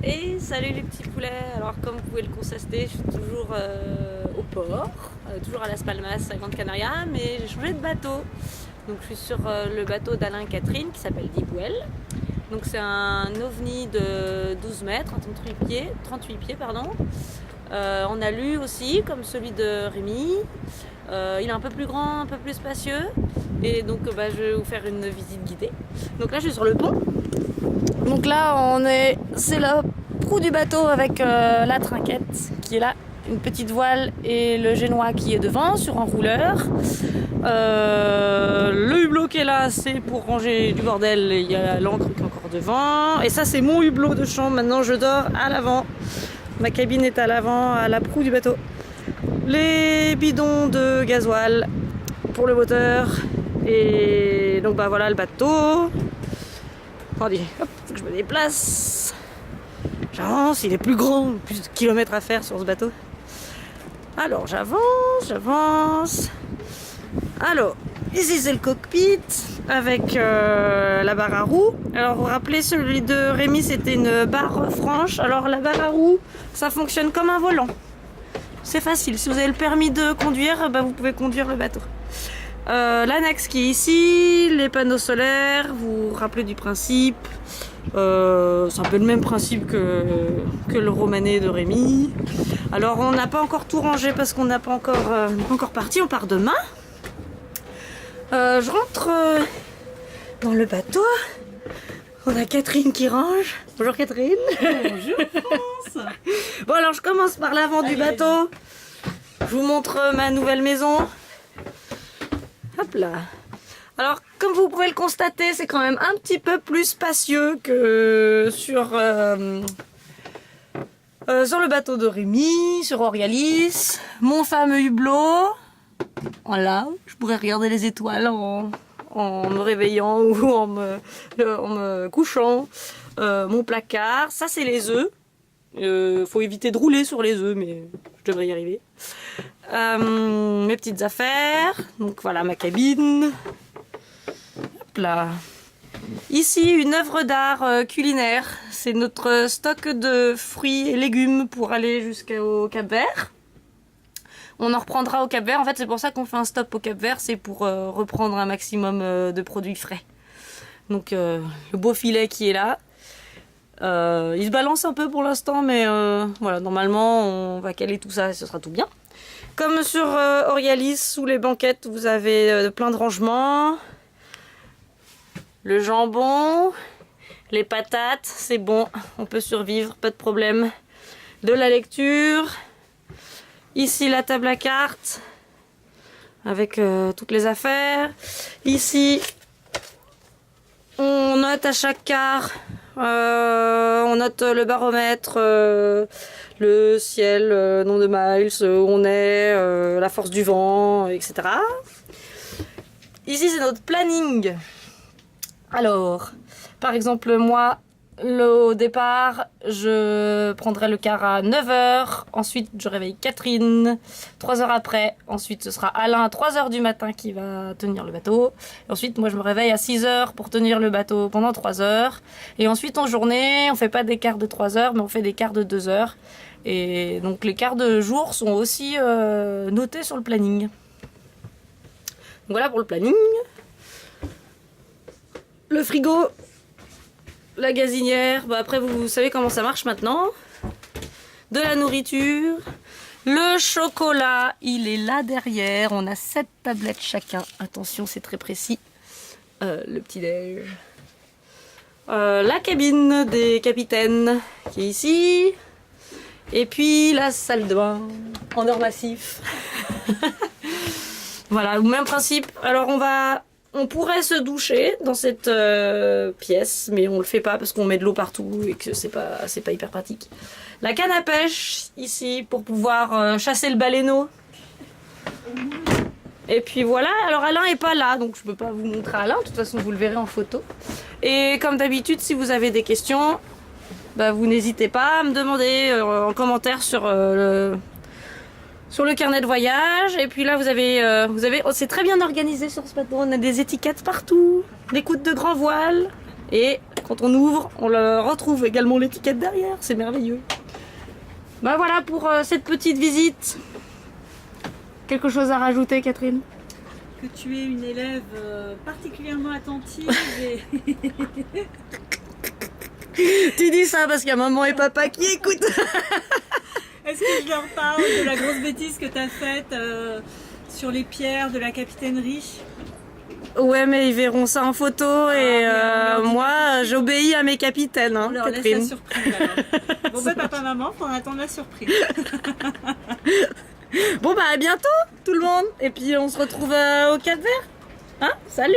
Et salut les petits poulets. Alors comme vous pouvez le constater, je suis toujours au port, toujours à Las Palmas, à Grande Canaria, mais j'ai changé de bateau. Donc je suis sur le bateau d'Alain Catherine qui s'appelle Deep Well. Donc c'est un ovni de 12 mètres, 38 pieds pardon. En alu aussi, comme celui de Rémi. Il est un peu plus grand, un peu plus spacieux. Et donc je vais vous faire une visite guidée. Donc là je suis sur le pont. Donc là c'est la proue du bateau avec la trinquette qui est là, une petite voile et le génois qui est devant sur un rouleur. Le hublot qui est là, c'est pour ranger du bordel, il y a l'encre qui est encore devant. Et ça c'est mon hublot de chambre, maintenant je dors à l'avant. Ma cabine est à l'avant, à la proue du bateau. Les bidons de gasoil pour le moteur. Et donc voilà le bateau. Attendez, hop, faut que je me déplace. J'avance, il est plus grand, plus de kilomètres à faire sur ce bateau. Alors j'avance. Alors, ici c'est le cockpit avec la barre à roue. Alors vous vous rappelez, celui de Rémi c'était une barre franche. Alors la barre à roue, ça fonctionne comme un volant. C'est facile, si vous avez le permis de conduire, vous pouvez conduire le bateau. L'annexe qui est ici, les panneaux solaires, vous vous rappelez du principe. C'est un peu le même principe que le romané de Rémi. Alors on n'a pas encore tout rangé parce qu'on n'a pas encore parti, on part demain. Je rentre dans le bateau. On a Catherine qui range. Bonjour Catherine. Bonjour France. Bon alors je commence par l'avant du bateau. Je vous montre ma nouvelle maison. Hop là. Alors comme vous pouvez le constater, c'est quand même un petit peu plus spacieux que sur le bateau de Rémi, sur Orialis. Mon fameux hublot. Voilà, je pourrais regarder les étoiles en me réveillant ou en me couchant. Mon placard, ça c'est les œufs. Faut éviter de rouler sur les œufs, mais je devrais y arriver. Mes petites affaires. Donc voilà ma cabine. Hop là. Ici une œuvre d'art culinaire. C'est notre stock de fruits et légumes pour aller jusqu'au Cap-Vert. On en reprendra au Cap-Vert. En fait, c'est pour ça qu'on fait un stop au Cap-Vert. C'est pour reprendre un maximum de produits frais. Donc, le beau filet qui est là. Il se balance un peu pour l'instant, mais voilà, normalement, on va caler tout ça et ce sera tout bien. Comme sur Orialis, sous les banquettes, vous avez plein de rangements. Le jambon, les patates, c'est bon. On peut survivre, pas de problème. De la lecture. Ici la table à cartes avec toutes les affaires. Ici on note à chaque quart, on note le baromètre, le ciel, nombre de miles, où on est, la force du vent, etc. Ici c'est notre planning. Alors par exemple moi, au départ, je prendrai le car à 9 h. Ensuite, je réveille Catherine 3 heures après. Ensuite, ce sera Alain à 3 h du matin qui va tenir le bateau. Et ensuite, moi, je me réveille à 6 h pour tenir le bateau pendant 3 heures. Et ensuite, en journée, on fait pas des quarts de 3 heures, mais on fait des quarts de 2 heures. Et donc, les quarts de jour sont aussi notés sur le planning. Donc, voilà pour le planning. Le frigo. La gazinière, après vous savez comment ça marche maintenant. De la nourriture. Le chocolat, il est là derrière. On a 7 tablettes chacun. Attention, c'est très précis. Le petit-déj. La cabine des capitaines qui est ici. Et puis la salle de bain en or massif. Voilà, au même principe. Alors on pourrait se doucher dans cette pièce, mais on le fait pas parce qu'on met de l'eau partout et que c'est pas hyper pratique. La canne à pêche ici pour pouvoir chasser le baleineau. Et puis voilà, alors Alain est pas là, donc je peux pas vous montrer Alain, de toute façon vous le verrez en photo. Et comme d'habitude, si vous avez des questions, vous n'hésitez pas à me demander en commentaire sur le carnet de voyage. Et puis là vous avez c'est très bien organisé sur ce bateau, on a des étiquettes partout, des coudes de grand voile et Quand on ouvre, on le retrouve également l'étiquette derrière. C'est merveilleux. Bah voilà pour cette petite visite. Quelque chose à rajouter, Catherine? Que tu es une élève particulièrement attentive et... Tu dis ça parce qu'il y a maman et papa qui écoutent. Est-ce que je leur parle de la grosse bêtise que tu as faite sur les pierres de la capitainerie? Ouais, mais ils verront ça en photo et moi, j'obéis à mes capitaines, hein, On leur Catherine. laisse la surprise alors. Bon bah papa, maman, faut en attendre la surprise. Bon bah à bientôt tout le monde. Et puis on se retrouve au Cap-Vert. Hein? Salut!